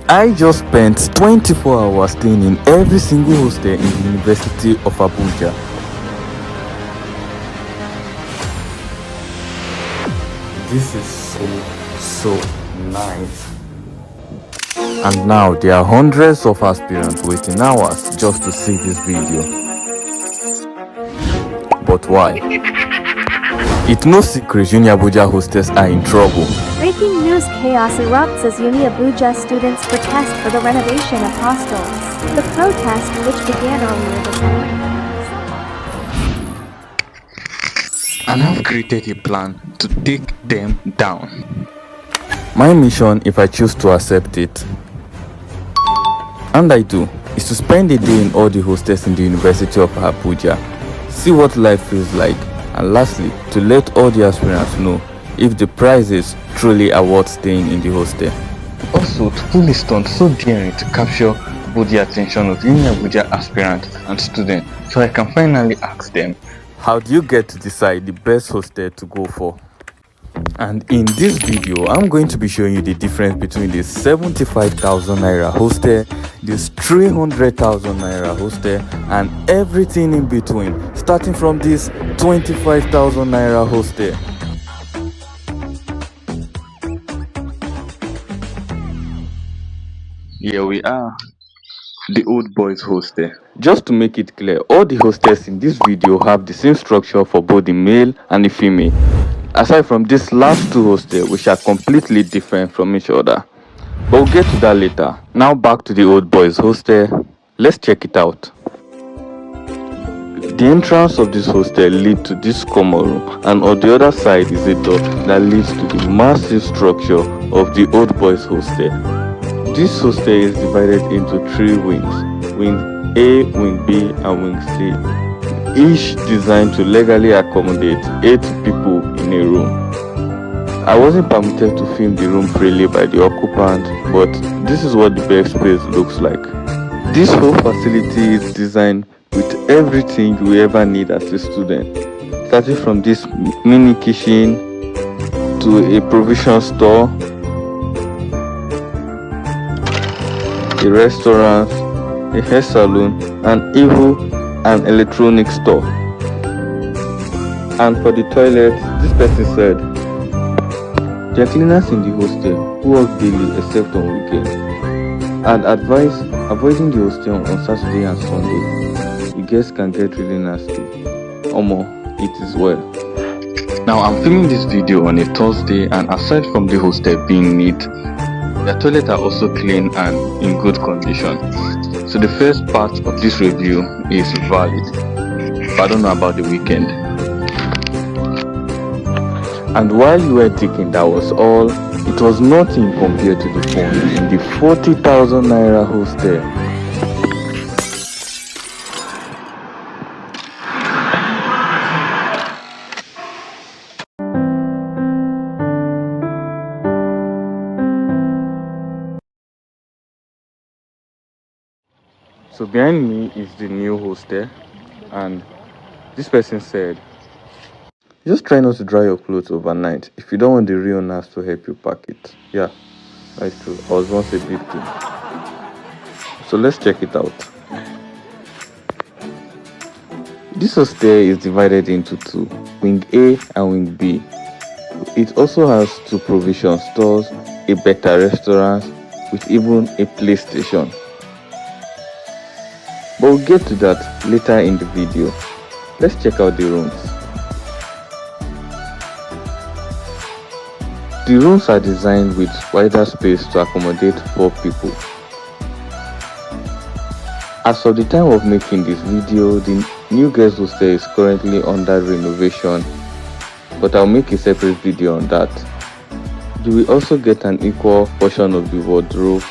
I just spent 24 hours staying in every single hostel in the University of Abuja. This is so nice. And now there are hundreds of aspirants waiting hours just to see this video. But why? It's no secret UNIABUJA hostels are in trouble. Breaking news: chaos erupts as UNIABUJA students protest for the renovation of hostels. The protest, which began earlier this morning. And I've created a plan to take them down. My mission, if I choose to accept it, and I do, is to spend a day in all the hostels in the University of Abuja, see what life feels like, and lastly, to let all the aspirants know if the prizes truly are worth staying in the hostel. Also, to pull a stunt so daring to capture both the attention of UNIABUJA aspirants and students, so I can finally ask them, how do you get to decide the best hostel to go for? And in this video, I'm going to be showing you the difference between the 75,000 naira hostel, this 300,000 naira hostel, and everything in between, starting from this 25,000 naira hostel. Here we are, the old boys hostel. Just to make it clear, all the hostels in this video have the same structure for both the male and the female, aside from these last two hostels, which are completely different from each other. But we'll get to that later. Now back to the old boys hostel. Let's check it out. The entrance of this hostel leads to this common room, and on the other side is a door that leads to the massive structure of the old boys hostel. This hostel is divided into 3 wings: wing A, wing B, and wing C, each designed to legally accommodate 8 people in a room. I wasn't permitted to film the room freely by the occupant, but this is what the bed space looks like. This whole facility is designed with everything you ever need as a student, starting from this mini kitchen to a provision store, a restaurant, a hair salon, and even an electronics store. And for the toilet, this person said, "There are cleaners in the hostel who work daily except on weekends, and advise avoiding the hostel on Saturday and Sunday. The guests can get really nasty. Omo, it is well." Now I'm filming this video on a Thursday, and aside from the hostel being neat, the toilets are also clean and in good condition. So the first part of this review is valid, but I don't know about the weekend. And while you were thinking that was all, it was nothing compared to the phone in the 40,000 naira hostel. So behind me is the new hostel, and this person said, "Just try not to dry your clothes overnight if you don't want the real nurse to help you pack it." Yeah, that's true. I was once a victim. So let's check it out. This hostel is divided into 2, wing A and wing B. It also has 2 provision stores, a better restaurant, with even a PlayStation. But we'll get to that later in the video. Let's check out the rooms. The rooms are designed with wider space to accommodate 4 people. As of the time of making this video, the new guest hostel is currently under renovation, but I'll make a separate video on that. You will also get an equal portion of the wardrobe,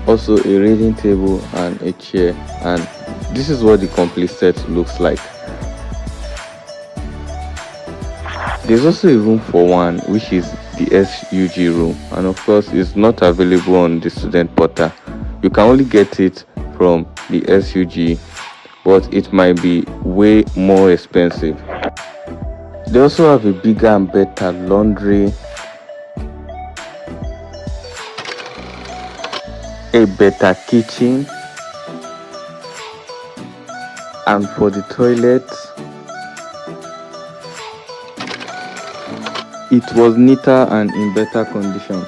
also a reading table and a chair, and this is what the complete set looks like. There's also a room for one, which is the SUG room, and of course it's not available on the student portal. You can only get it from the SUG, but it might be way more expensive. They also have a bigger and better laundry, a better kitchen, and for the toilet, it was neater and in better condition.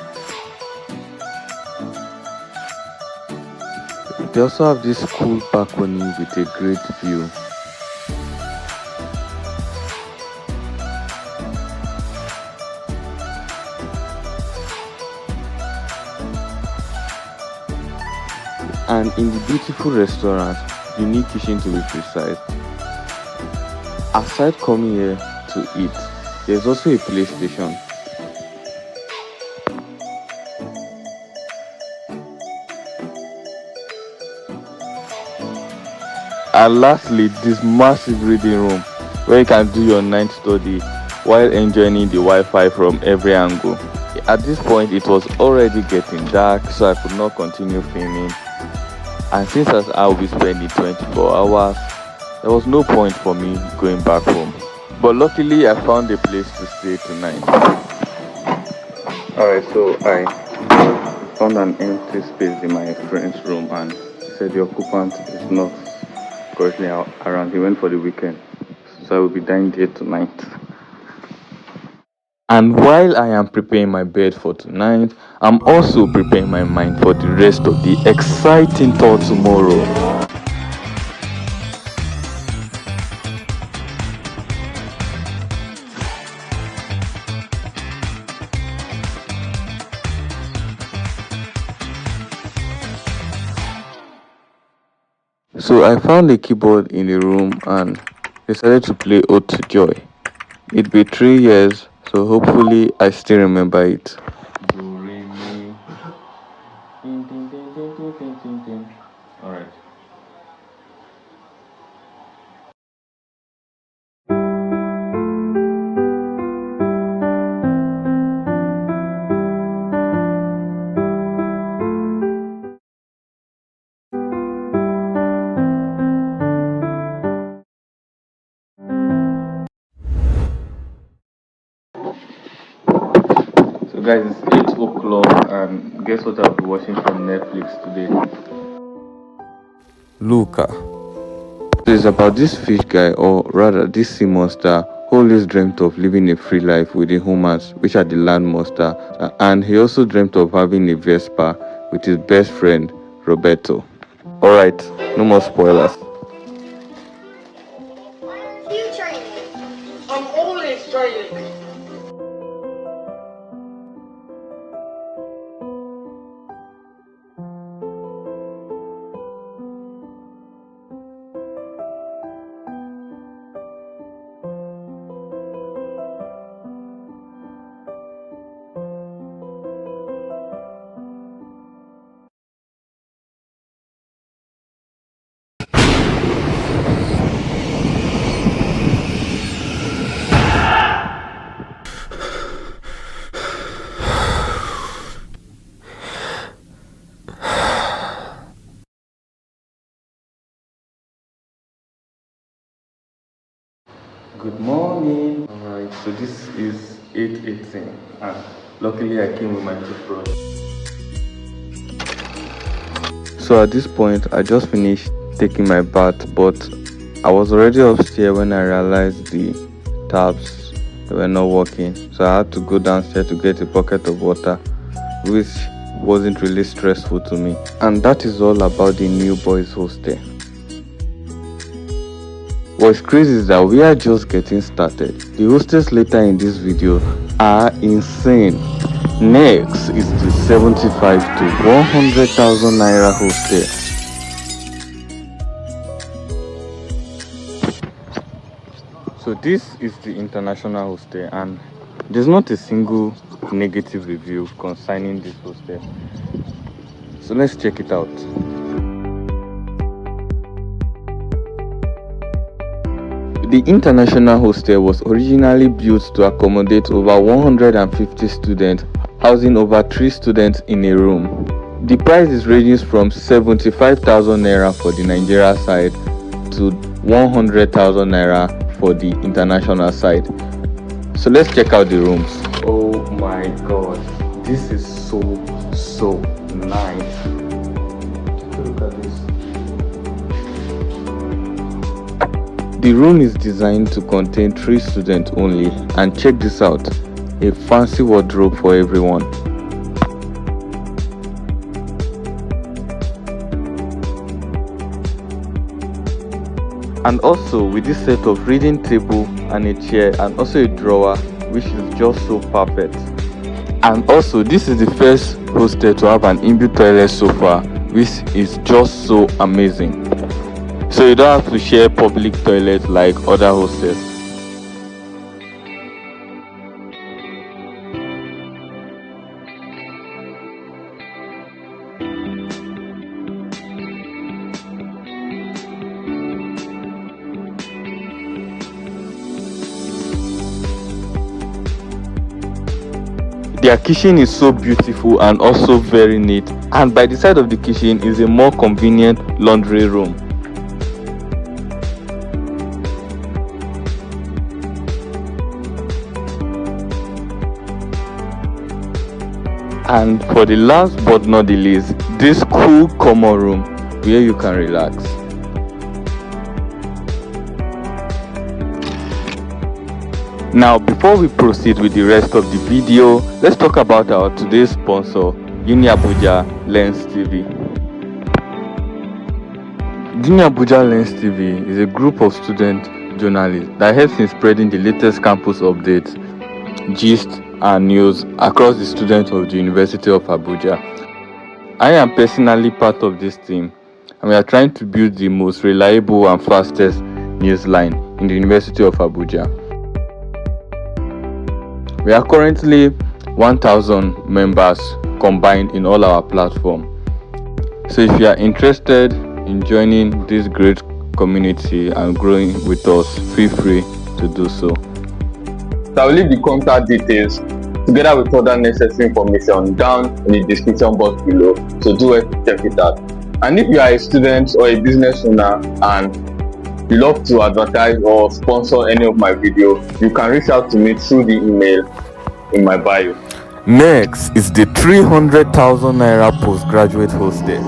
They also have this cool balcony with a great view. And in the beautiful restaurant, unique kitchen to be precise, aside coming here to eat, there's also a PlayStation. And lastly, this massive reading room where you can do your night study while enjoying the Wi-Fi from every angle. At this point, it was already getting dark, so I could not continue filming. And since I'll be spending 24 hours, there was no point for me going back home. But luckily, I found a place to stay tonight. Alright, so I found an empty space in my friend's room, and he said the occupant is not currently around. He went for the weekend, so I will be dining there tonight. And while I am preparing my bed for tonight, I'm also preparing my mind for the rest of the exciting tour tomorrow. So I found a keyboard in the room and decided to play Ode to Joy. It'd be 3 years, so hopefully I still remember it. Do, re, mi. Ding, ding, ding, ding, ding, ding, ding, ding. Alright. So guys, it's 8 o'clock and guess what I'll be watching from Netflix today? Luca. It's about this fish guy, or rather this sea monster, who always dreamt of living a free life with the humans, which are the land monster, and he also dreamt of having a Vespa with his best friend, Roberto. Alright, no more spoilers. You training? I'm always training. Good morning. Alright, so this is 8:18 and luckily I came with my toothbrush. So at this point I just finished taking my bath, but I was already upstairs when I realized the taps were not working. So I had to go downstairs to get a bucket of water, which wasn't really stressful to me. And that is all about the new boys hostel. What's crazy is that we are just getting started. The hostels later in this video are insane. Next is the 75 to 100,000 naira hostel. So this is the international hostel, and there's not a single negative review concerning this hostel. So let's check it out. The international hostel was originally built to accommodate over 150 students, housing over 3 students in a room. The price is ranging from 75,000 naira for the Nigeria side to 100,000 naira for the international side. So let's check out the rooms. Oh my god, this is so nice. The room is designed to contain 3 students only, and check this out, a fancy wardrobe for everyone. And also with this set of reading table and a chair and also a drawer, which is just so perfect. And also this is the first hostel to have an inbuilt toilet so far, which is just so amazing. So you don't have to share public toilets like other hostels. Their kitchen is so beautiful and also very neat, and by the side of the kitchen is a more convenient laundry room. And for the last but not the least, this cool common room where you can relax. Now, before we proceed with the rest of the video, let's talk about our today's sponsor, UNIABUJA LENS TV. UNIABUJA LENS TV is a group of student journalists that helps in spreading the latest campus updates, gist, and news across the students of the University of Abuja. I am personally part of this team, and we are trying to build the most reliable and fastest newsline in the University of Abuja. We are currently 1,000 members combined in all our platforms. So if you are interested in joining this great community and growing with us, feel free to do so. I will leave the contact details together with other necessary information down in the description box below, so do check it out. And if you are a student or a business owner and you love to advertise or sponsor any of my videos, you can reach out to me through the email in my bio. Next is the 300,000 naira postgraduate hostel.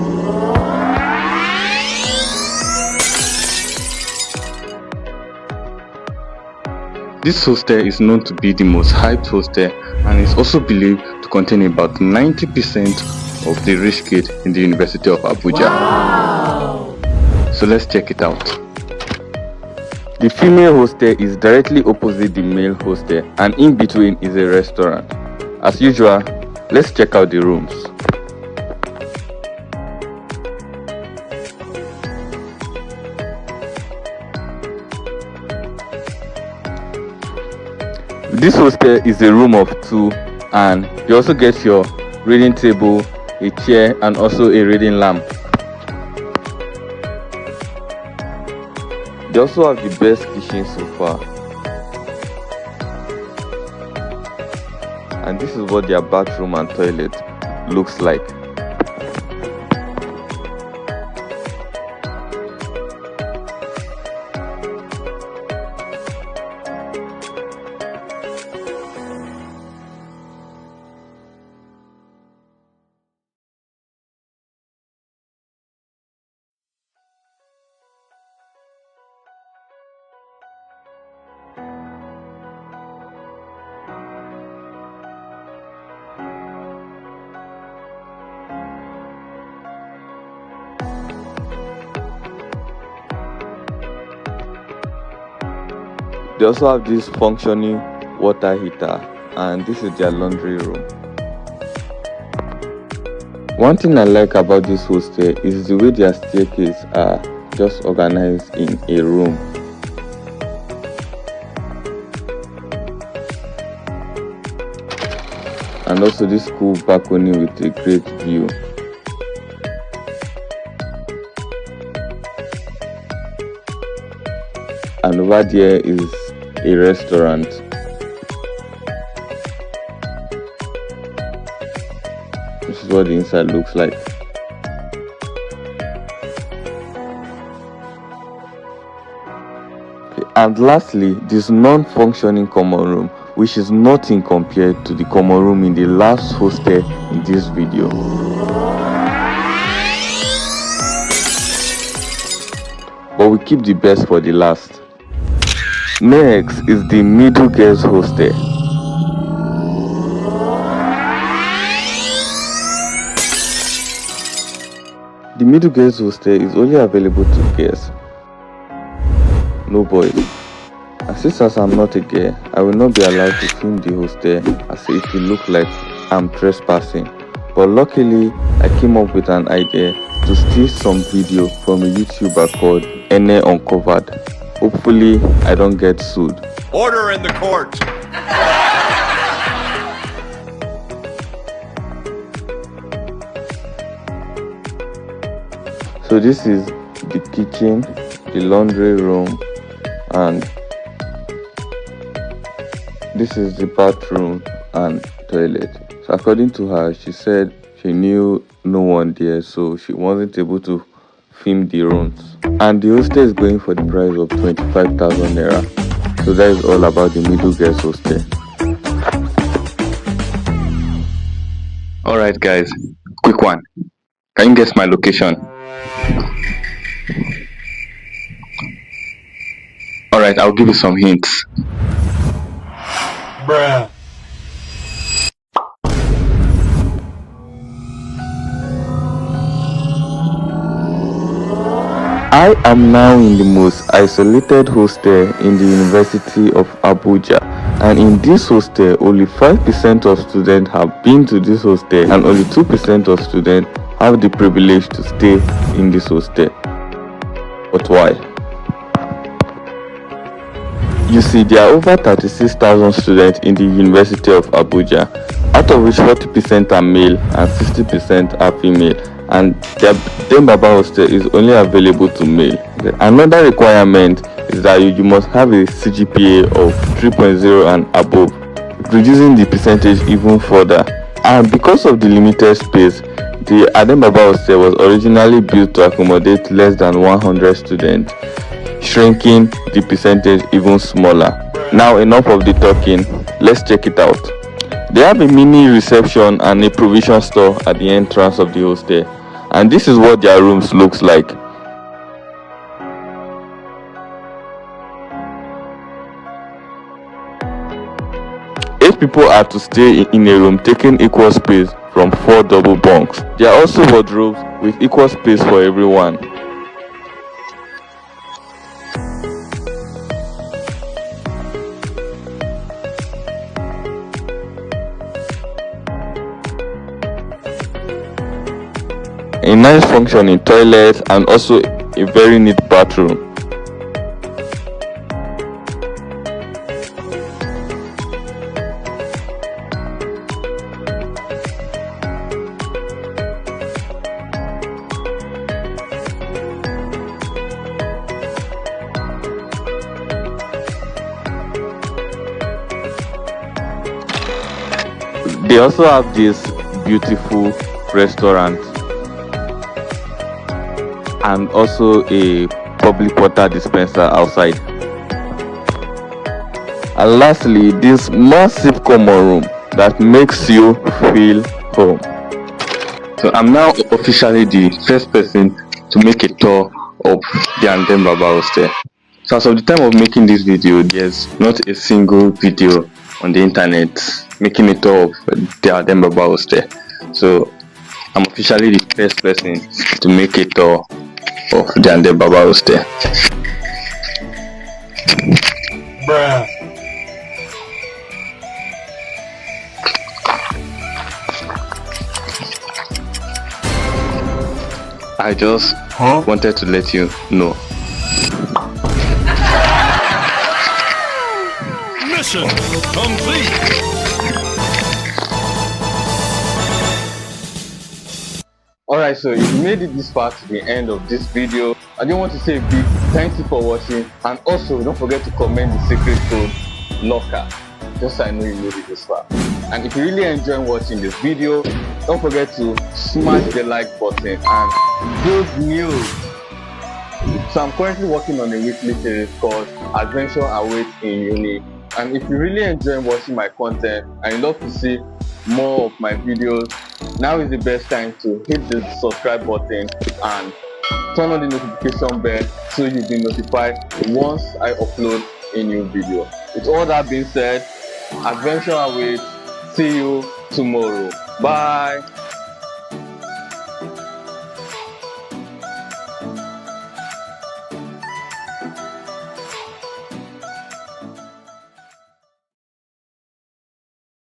This hostel is known to be the most hyped hostel and is also believed to contain about 90% of the rich kid in the University of Abuja. Wow. So let's check it out. The female hostel is directly opposite the male hostel, and in between is a restaurant. As usual, let's check out the rooms. This hostel is a room of 2, and you also get your reading table, a chair, and also a reading lamp. They also have the best kitchen so far. And this is what their bathroom and toilet looks like. They also have this functioning water heater, and this is their laundry room. One thing I like about this hostel is the way their staircase are just organized in a room. And also this cool balcony with a great view. And over there is a restaurant. This is what the inside looks like. Okay, and lastly, this non-functioning common room, which is nothing compared to the common room in the last hostel in this video. but we keep the best for the last. Next is the middle girls hostel. The middle girls hostel is only available to girls, no boys. And since as I'm not a girl, I will not be allowed to film the hostel as it will look like I'm trespassing. But luckily, I came up with an idea to steal some video from a YouTuber called Ene Uncovered. Hopefully, I don't get sued. Order in the court! So this is the kitchen, the laundry room, and this is the bathroom and toilet. So according to her, she said she knew no one there, so she wasn't able to film the rooms. And the hostel is going for the price of 25,000 naira. So that is all about the middle girls hostel. Alright guys, quick one. Can you guess my location? Alright, I'll give you some hints. Bruh. I am now in the most isolated hostel in the University of Abuja, and in this hostel only 5% of students have been to this hostel and only 2% of students have the privilege to stay in this hostel. But why? You see, there are over 36,000 students in the University of Abuja, out of which 40% are male and 60% are female, and the Baba hostel is only available to male. Another requirement is that you must have a CGPA of 3.0 and above, reducing the percentage even further. And because of the limited space, the Baba hostel was originally built to accommodate less than 100 students, shrinking the percentage even smaller. Now enough of the talking, let's check it out. They have a mini reception and a provision store at the entrance of the hostel, and this is what their rooms looks like. Eight people are to stay in a room taking equal space from 4 double bunks. There are also wardrobes with equal space for everyone. A nice functioning toilet and also a very neat bathroom. They also have this beautiful restaurant and also a public water dispenser outside. And lastly, this massive common room that makes you feel home. So I'm now officially the first person to make a tour of the Baba hostel. So as of the time of making this video, there's not a single video on the internet making a tour of the Baba hostel. So I'm officially the first person to make a tour of the Baba hostel. Bruh. I just wanted to let you know. Mission complete. Alright, so if you made it this far to the end of this video, I just want to say a big thank you for watching, and also don't forget to comment the secret code LOCKER, just so I know you made it this far. And if you really enjoy watching this video, don't forget to smash the like button. And good news, so I'm currently working on a weekly series called Adventure Awaits in Uni, and if you really enjoy watching my content and you love to see more of my videos, now is the best time to hit the subscribe button and turn on the notification bell so you'll be notified once I upload a new video. With all that being said, adventure awaits. See you tomorrow. Bye.